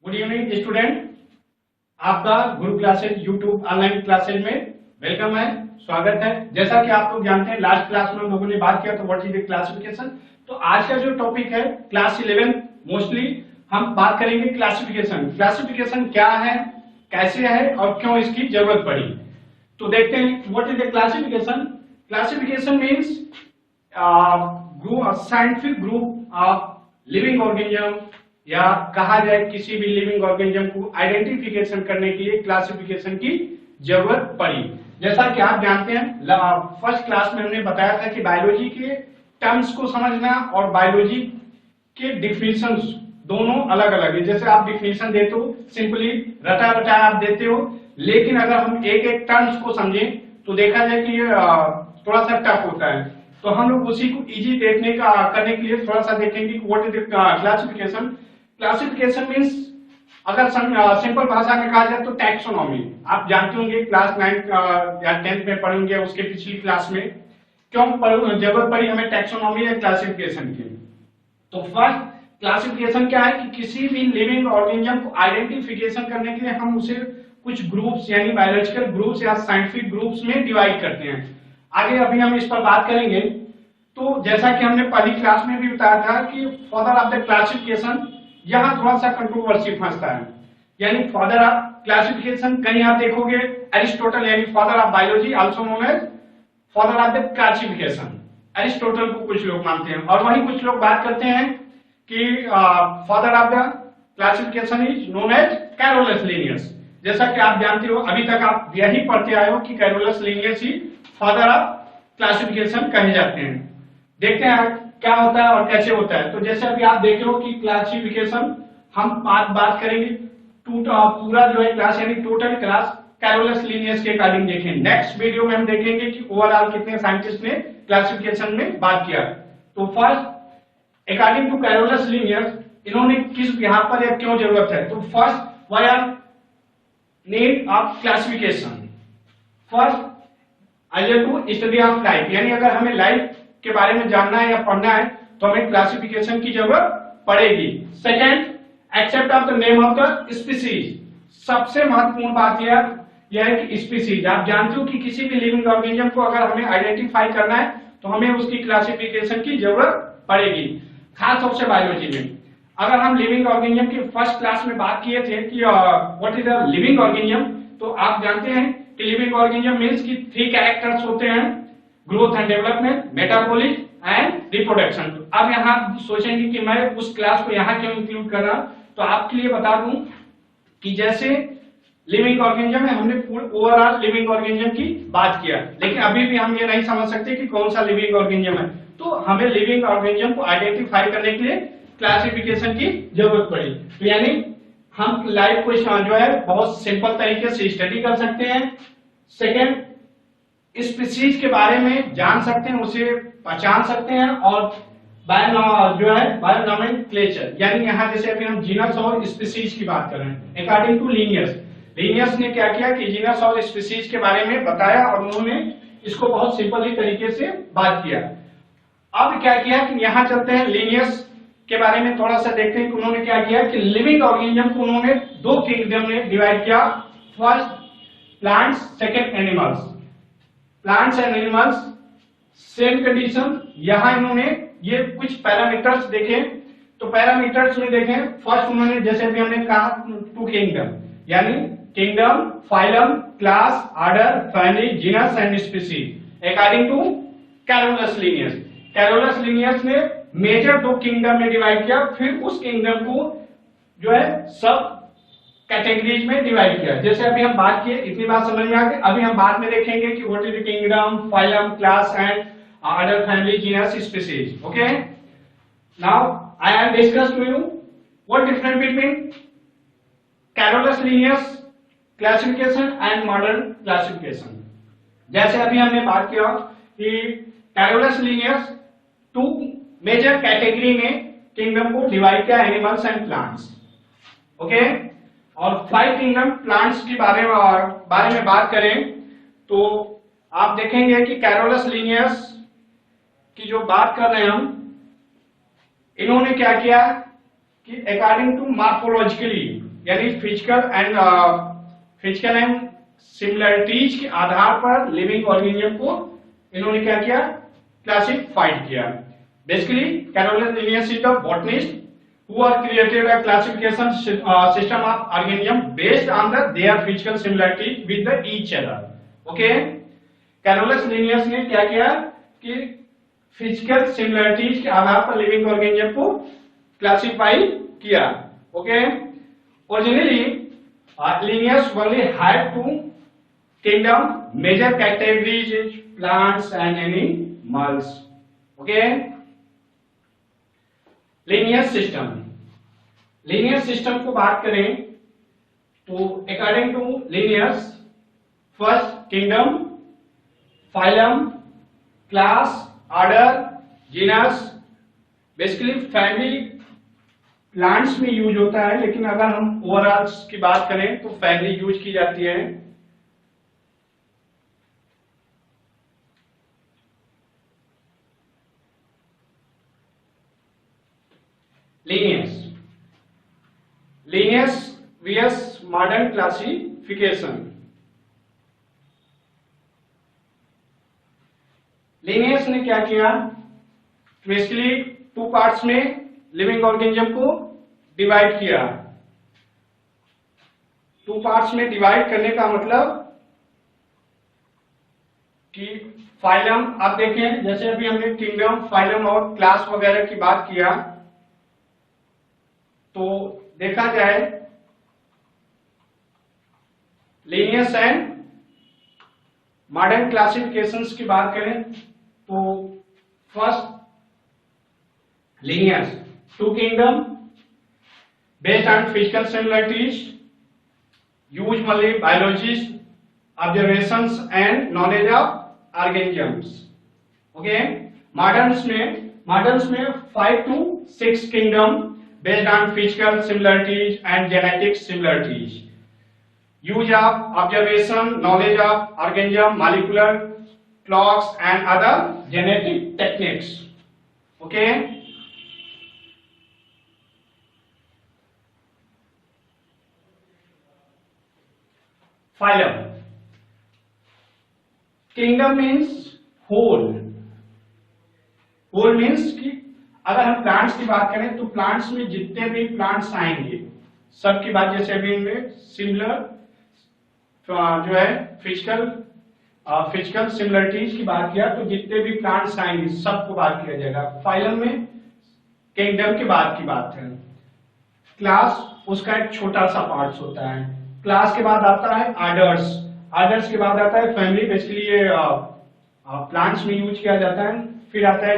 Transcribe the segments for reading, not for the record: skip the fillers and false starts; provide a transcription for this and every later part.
Good evening student, आपका गुरु classes YouTube online classes में welcome है, स्वागत है। जैसा कि आप लोग जानते हैं लास्ट क्लास में हम लोगों ने बात किया तो व्हाट इज द क्लासिफिकेशन। तो आज का जो टॉपिक है क्लास 11 मोस्टली हम बात करेंगे क्लासिफिकेशन। क्लासिफिकेशन क्या है, कैसे है और क्यों इसकी जरूरत पड़ी। तो देखते हैं what is the classification. Classification means scientific group of living organism, या कहा जाए किसी भी लिविंग ऑर्गेनिज्म को आइडेंटिफिकेशन करने के लिए क्लासिफिकेशन की जरूरत पड़ी। जैसा कि आप जानते हैं फर्स्ट क्लास में हमने बताया था कि बायोलॉजी के टर्म्स को समझना और बायोलॉजी के डिफिनेशंस दोनों अलग अलग है। जैसे आप डिफिनेशन देते हो सिंपली रटा रटा आप देते हो, लेकिन अगर हम एक एक टर्म्स को समझें तो देखा जाए कि ये थोड़ा सा टफ होता है। तो हम लोग उसी को इजी देखने का करने के लिए थोड़ा सा देखेंगे what is the classification. Classification means अगर सिंपल भाषा में कहा जाए तो टैक्सोनॉमी। आप जानते होंगे क्लास 9 या 10th में पढ़ेंगे, उसके पिछली क्लास में क्यों जरूरत पड़ी हमें टैक्सोनॉमी या क्लासिफिकेशन की। तो फर्स्ट क्लासिफिकेशन क्या है कि किसी भी लिविंग ऑर्गेनिज्म को आइडेंटिफिकेशन करने के लिए हम उसे कुछ ग्रुप्स यानी बायोलॉजिकल ग्रुप्स या साइंटिफिक ग्रुप्स में डिवाइड करते हैं। आगे अभी हम इस पर बात करेंगे। तो जैसा कि हमने पहली क्लास में भी बताया था कि फादर ऑफ द क्लासिफिकेशन यहां थोड़ा सा कंट्रोवर्सी फंसता है। यानी फादर ऑफ क्लासिफिकेशन कहीं आप देखोगे एरिस्टोटल यानी father of biology also known as father of the classification. Aristotle को कुछ लोग मानते हैं और वहीं कुछ लोग बात करते हैं कि father of the classification is known as Carolus Linnaeus. जैसा कि आप जानते हो अभी तक आप यही पढ़ते आए हो कि Carolus Linnaeus he father of classification कहे जाते हैं। देखते हैं क्या होता है और कैसे होता है। तो जैसे अभी आप देख रहे हो कि क्लासिफिकेशन हम बात करेंगे पूरा जो है क्लास यानी टोटल क्लास कैरोलस लिनियस के अकॉर्डिंग देखेंगे। नेक्स्ट वीडियो में हम देखेंगे कि ओवरऑल कितने साइंटिस्ट ने क्लासिफिकेशन में बात किया। तो first according to Carolus Linnaeus इन्होंने किस यहाँ पर या क्यों जरूरत है। तो first why are need of classification. First aider to study of life, यानी अगर हमें लाइफ के बारे में जानना है या पढ़ना है तो हमें क्लासिफिकेशन की जरूरत पड़ेगी। Second except of the name of the species. सबसे महत्वपूर्ण बात यह है कि स्पीसीज, आप जानते हो कि किसी भी लिविंग ऑर्गेनिज्म को अगर हमें आइडेंटिफाई करना है तो हमें उसकी क्लासिफिकेशन की जरूरत पड़ेगी। खास तौर से बायोलॉजी में अगर हम लिविंग ऑर्गेनिज्म की फर्स्ट क्लास में बात किए थे कि what is a living organism, तो आप जानते हैं कि लिविंग ऑर्गेनिज्म मीन्स की 3 कैरेक्टर्स होते हैं, growth and development, metabolism and reproduction. अब यहाँ सोचेंगे कि मैं उस क्लास को यहाँ क्यों इंक्लूड कर रहा, तो आपके लिए बता दूं कि जैसे लिविंग ऑर्गेनिज्म है हमने ओवरऑल लिविंग ऑर्गेनिज्म की बात किया, लेकिन अभी भी हम ये नहीं समझ सकते कि कौन सा लिविंग ऑर्गेनिज्म है। तो हमें लिविंग ऑर्गेनिज्म को आइडेंटिफाई करने के लिए क्लासिफिकेशन की जरूरत पड़ी। तो यानी हम लाइफ को जो है बहुत सिंपल तरीके से स्टडी कर सकते हैं। सेकेंड स्पीसीज के बारे में जान सकते हैं, उसे पहचान सकते हैं और बायोनॉमेनक्लेचर यानी यहाँ जैसे अभी हम जीनस और स्पीसीज की बात कर रहे हैं अकॉर्डिंग टू लिनियस। लिनियस ने क्या किया कि जीनस और स्पीसीज के बारे में बताया और उन्होंने इसको बहुत सिंपल तरीके से बात किया। अब क्या किया कि यहाँ चलते हैं लिनियस के बारे में थोड़ा सा देखते हैं कि उन्होंने क्या किया कि लिविंग ऑर्गेनिज्म को उन्होंने 2 किंगडम में डिवाइड किया। First plants, second animals. Plants and animals same condition. यहां इन्होंने ये कुछ पैरामीटर्स देखे, तो पैरामीटर्स में देखें फर्स्ट उन्होंने जैसे अभी हमने कहा 2 किंगडम यानी kingdom, phylum, class, order, family, genus and species according to Carolus Linnaeus. Carolus Linnaeus ने मेजर 2 किंगडम में डिवाइड किया, फिर उस किंगडम को जो है सब कैटेगरीज में डिवाइड किया। जैसे अभी हम बात किए इतनी बात समझ में आ गई। अभी हम बाद में देखेंगे कि what is the kingdom, phylum, class and order, family, genus, species. Okay, now I have discussed to you what difference between Carolus Linnaeus classification and modern classification. जैसे अभी हमने बात किया कि कैरोलस लिनियस 2 मेजर कैटेगरी में kingdom को divide किया, animals and plants. Okay, और 5 किंगडम प्लांट्स के बारे में बात करें तो आप देखेंगे कि कैरोलस लिनियस की जो बात कर रहे हैं हम, इन्होंने क्या किया कि अकॉर्डिंग टू मॉर्फोलॉजिकली यानी फिजिकल एंड सिमिलरिटीज के आधार पर लिविंग ऑर्गेनिज्म को इन्होंने क्या किया, क्लासिफाइड किया। Basically Carolus Linnaeus is the botanist who are created a classification system of organism based on their physical similarity with each other. Okay, Carolus Linnaeus ने क्या किया कि फिजिकल सिमिलरिटीज के आधार पर लिविंग ऑर्गेनिज्म को क्लासिफाई किया। Okay, originally Linnaeus only had two kingdom, major categories is plants and animals. Okay, Linnaeus system को बात करें तो according to Linnaeus, first kingdom, phylum, class, order, genus. Basically family plants में use होता है, लेकिन अगर हम ओवरऑल की बात करें तो फैमिली यूज की जाती है। Linnaeus vs modern classification. Linnaeus ने क्या किया, बेसिकली टू पार्ट्स में लिविंग ऑर्गेनिज्म को डिवाइड किया। टू पार्ट्स में डिवाइड करने का मतलब कि फाइलम, आप देखें जैसे अभी हमने किंगडम, फाइलम और क्लास वगैरह की बात किया, तो देखा जाए लीनियस एंड मॉडर्न क्लासिफिकेशंस की बात करें तो first Linnaeus, two kingdom based on physical similarities, use only biologist observations and knowledge of organisms. Okay, moderns में 5 to 6 kingdom based on physical similarities and genetic similarities, use of observation, knowledge of organism, molecular clocks and other genetic techniques. Okay, phylum, kingdom means whole means कि अगर हम plants की बात करें तो plants में जितने भी प्लांट्स आएंगे सबकी बात, जैसे अभी हमने सिमिलर जो है फिजिकल सिमिलरिटीज की बात किया, तो जितने भी प्लांट्स आएंगे सबको बात किया जाएगा। फाइलम में किंगडम की बात है। क्लास उसका एक छोटा सा पार्ट होता है। क्लास के बाद आता है ऑर्डर्स के बाद आता है फैमिली, बेसिकली ये प्लांट्स में यूज किया जाता है। फिर आता है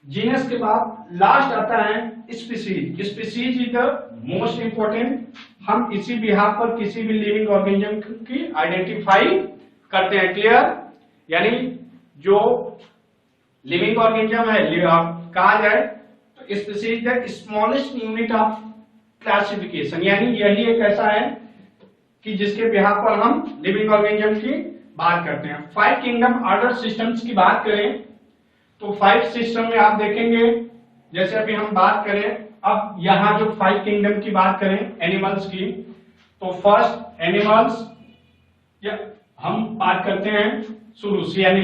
जीनस के बाद लास्ट आता है species. Species is the most important. हम इसी बिहाफ पर किसी भी लिविंग ऑर्गेनिज्म की आइडेंटिफाई करते हैं। क्लियर, यानी जो लिविंग ऑर्गेनिज्म है कहा जाए तो species the smallest unit of classification, यानी यही एक ऐसा है कि जिसके बिहाफ पर हम लिविंग ऑर्गेनिज्म की बात करते हैं। 5 किंगडम ऑर्डर सिस्टम्स की बात करें तो 5 सिस्टम में आप देखेंगे, जैसे अभी हम बात करें, अब यहां जो 5 किंगडम की बात करें एनिमल्स की, तो फर्स्ट एनिमल्स हम बात करते हैं शुरू से, यानी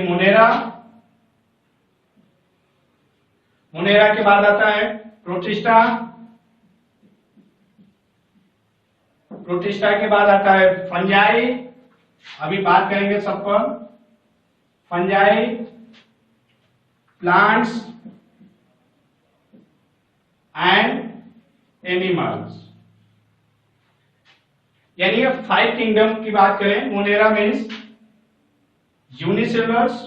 मोनेरा के बाद आता है प्रोटिस्टा के बाद आता है फंजाई। अभी बात करेंगे सब पर, फंजाई, प्लांट्स एंड एनिमल्स। यानी 5 किंगडम की बात करें, monera means unicellulars,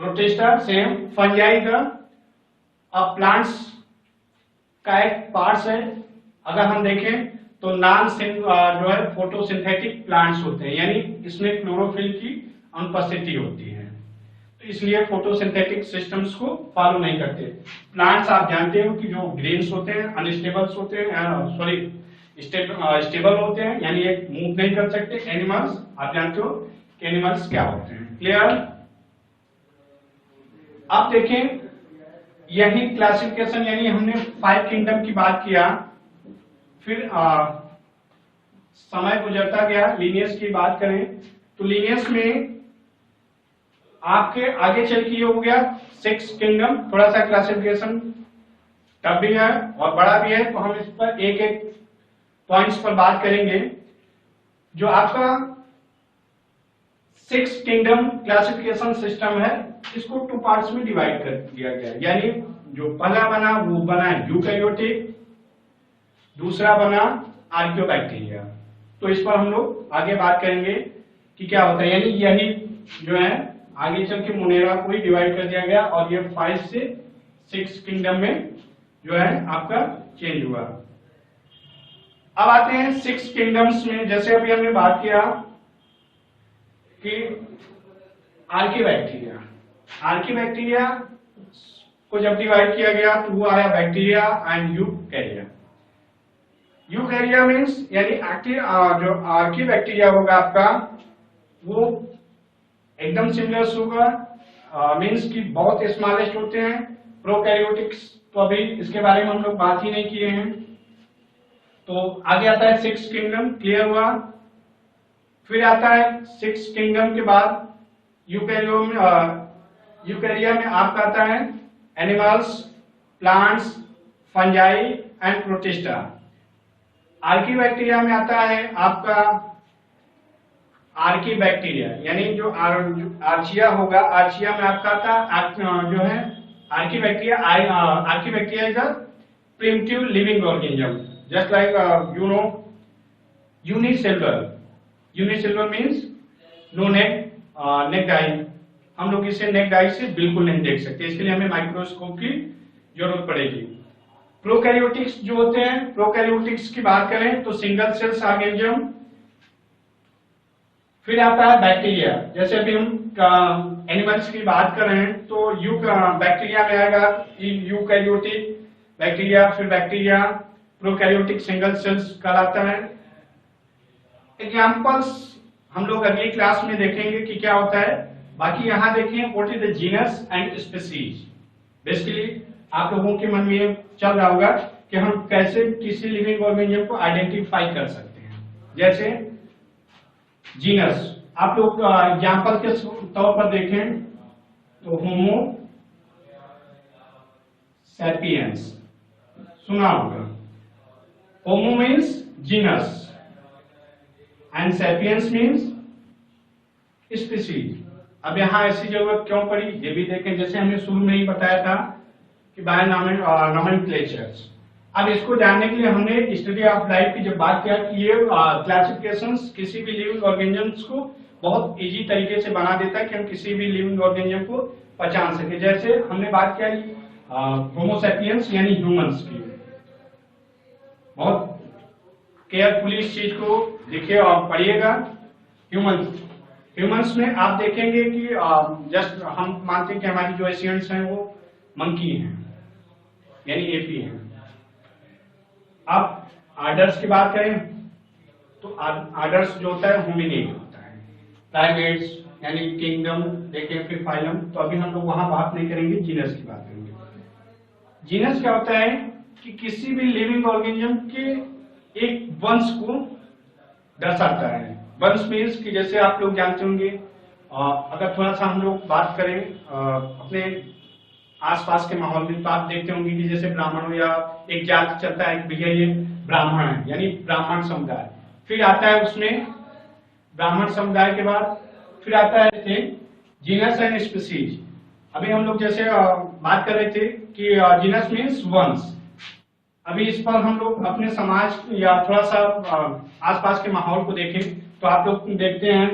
protista same, fungi the plants का एक पार्ट है। अगर हम देखें तो जो है फोटोसिंथेटिक प्लांट्स होते हैं, यानी इसमें क्लोरोफिल की अनुपस्थिति होती है, तो इसलिए फोटोसिंथेटिक सिस्टम्स को फॉलो नहीं करते। प्लांट्स आप जानते हो कि जो ग्रीन्स होते हैं अनस्टेबल्स होते हैं, स्टेबल होते हैं, यानी एक मूव नहीं कर सकते। एनिमल्स आप जानते हो कि एनिमल्स क्या होते हैं। क्लियर, आप देखें यही क्लासिफिकेशन, यानी हमने 5 किंगडम की बात किया, फिर समय गुजरता गया, लीनियस की बात करें तो लीनियस में आपके आगे चल के ये हो गया 6 किंगडम। थोड़ा सा क्लासिफिकेशन टफ भी है और बड़ा भी है, तो हम इस पर एक एक पॉइंट्स पर बात करेंगे। जो आपका 6 किंगडम क्लासिफिकेशन सिस्टम है, इसको 2 पार्ट्स में डिवाइड कर दिया गया है। यानी जो पहला बना वो बना यूकैरियोटिक, दूसरा बना आर्कियोबैक्टीरिया। तो इस पर हम लोग आगे बात करेंगे कि क्या होता है। यानी यही जो है आगे चल के मोनेरा को ही डिवाइड कर दिया गया और ये 5 से 6 किंगडम में जो है आपका चेंज हुआ। अब आते हैं 6 किंगडम्स में। जैसे अभी हमने बात किया कि आर्कियोबैक्टीरिया, आर्कियोबैक्टीरिया को जब डिवाइड किया गया तो वो आया बैक्टीरिया एंड यूकैरिया। यूकैरिया मीन्स यानी जो आर्कियोबैक्टीरिया होगा आपका वो एकदम सिमिलर होगा, मीन्स कि बहुत स्मॉलेस्ट होते हैं। प्रोकैरियोटिक्स तो अभी इसके बारे में हम लोग बात ही नहीं किए हैं। तो आगे आता है 6 किंगडम, क्लियर हुआ। फिर आता है 6 किंगडम के बाद यूकैरिया में आपका आता है animals, plants, fungi and protista. आर्कियोबैक्टीरिया में आता है आपका आर्किबैक्टीरिया, यानी जो आर्चिया होगा, आर्चिया में आपका आता जो है archaebacteria. Archaebacteria is a primitive living organism, just like unicellular. Unicellular means no neck die. हम लोग इसे नेक डाई से बिल्कुल नहीं देख सकते, इसके लिए हमें माइक्रोस्कोप की जरूरत पड़ेगी। प्रोकैरियोटिक्स जो होते हैं, प्रोकैरियोटिक्स की बात करें तो सिंगल सेल्स ऑर्गेनिज्म। फिर आता है बैक्टीरिया। जैसे अभी हम एनिमल्स की बात कर रहे हैं तो बैक्टीरिया में आएगा यूकैरियोटिक बैक्टीरिया, फिर बैक्टीरिया प्रोकैरियोटिक सिंगल सेल्स कहलाता है। एग्जांपल्स हम लोग अगली क्लास में देखेंगे कि क्या होता है। बाकी यहां देखें what is the genus and species. Basically आप लोगों के मन में चल रहा होगा कि हम कैसे किसी लिविंग ऑर्गेनिज्म को आइडेंटिफाई कर सकते हैं। जैसे जीनस, आप लोग एग्जांपल के तौर पर देखें तो होमो सैपियंस सुना होगा। होमो means genus and sapiens means species. अब यहां ऐसी जरूरत क्यों पड़ी ये भी देखें। जैसे हमने शुरू में ही बताया था कि बायोनॉमेनक्लेचर्स। अब इसको जानने के लिए हमने स्टडी ऑफ लाइफ की जब बात किया कि ये क्लासिफिकेशंस किसी भी लिविंग ऑर्गेनिजम्स को बहुत इजी तरीके से बना देता है कि हम किसी भी लिविंग ऑर्गेनिज्म को पहचान सके। जैसे हमने बात किया होमो सैपियंस यानी ह्यूमंस की। बहुत केयरफुली इस चीज को देखिए और पढ़िएगा। ह्यूमंस में आप देखेंगे कि जस्ट हम मानते हैं कि हमारी जो एशियंट्स हैं वो मंकी हैं, यानी एपी हैं। अब आर्डर्स की बात करें तो आर्डर्स जो होता है होमिनिड होता है। प्राइमेट्स यानी किंगडम देखें, फिर फाइलम। तो अभी हम लोग वहां बात नहीं करेंगे, जीनस की बात करेंगे। जीनस क्या होता है कि किसी भी लिविंग ऑर्गेनिज्म के एक वंश को दर्शाता है। वंश मीन्स कि जैसे आप लोग जानते होंगे, अगर थोड़ा सा हम लोग बात करें अपने आसपास के माहौल में, तो आप देखते होंगे कि जैसे ब्राह्मण या एक जाति चलता है कि भैया ये ब्राह्मण है, यानी ब्राह्मण समुदाय। फिर आता है उसमें ब्राह्मण समुदाय के बाद फिर आता है जीनस एंड स्पीसीज। अभी हम लोग जैसे बात कर रहे थे कि जीनस मीन्स वंश। अभी इस पर हम लोग अपने समाज या थोड़ा सा आसपास के माहौल को देखें तो आप लोग देखते हैं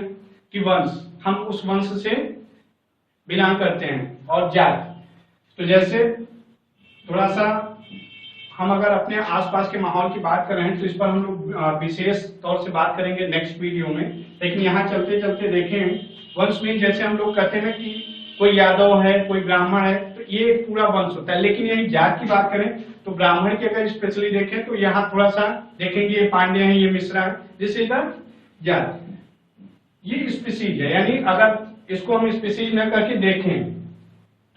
कि वंश, हम उस वंश से बिलोंग करते हैं। और जाति, तो जैसे थोड़ा सा हम अगर अपने आसपास के माहौल की बात कर रहे हैं तो इस पर हम लोग विशेष तौर से बात करेंगे नेक्स्ट वीडियो में। लेकिन यहाँ चलते चलते देखें वंश मीन जैसे हम लोग कहते हैं कि कोई यादव है, कोई ब्राह्मण है, तो ये पूरा वंश होता है। लेकिन यही जात की बात करें तो ब्राह्मण की अगर स्पेशली देखें तो यहाँ थोड़ा सा देखेंगे ये पांड्य है, ये मिश्रा है, दिस इज द जात। ये स्पीसीज है, यानी अगर इसको हम स्पीसीज न करके देखें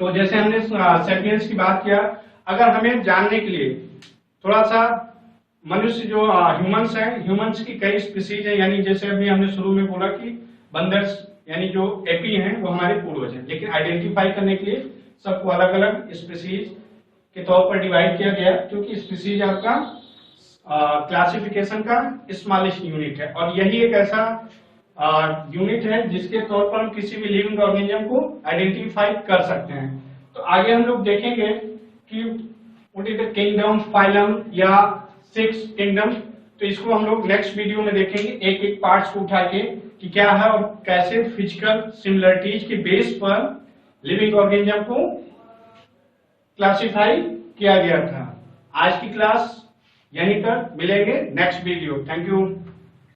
तो जैसे हमने सेपियंस की बात किया, अगर हमें जानने के लिए थोड़ा सा मनुष्य जो ह्यूमंस हैं, ह्यूमंस की कई स्पीसीज हैं, यानी जैसे अभी हमने शुरू में बोला कि बंदर यानी जो एपी हैं वो हमारे पूर्वज हैं, लेकिन आइडेंटिफाई करने के लिए सबको अलग अलग स्पीसीज के तौर पर डिवाइड किया गया, क्योंकि स्पीसीज आपका क्लासिफिकेशन का स्मॉलेस्ट यूनिट है, और यही एक ऐसा यूनिट है जिसके तौर पर हम किसी भी लिविंग ऑर्गेनिज्म को आइडेंटिफाई कर सकते हैं। तो आगे हम लोग देखेंगे कि what is the kingdom, phylum या सिक्स किंगडम। तो इसको हम लोग नेक्स्ट वीडियो में देखेंगे, एक एक पार्ट्स को उठा के कि क्या है और कैसे फिजिकल सिमिलरिटीज के बेस पर लिविंग ऑर्गेनिज्म को क्लासिफाई किया गया था। आज की क्लास यहीं पर, मिलेंगे नेक्स्ट वीडियो। Thank you.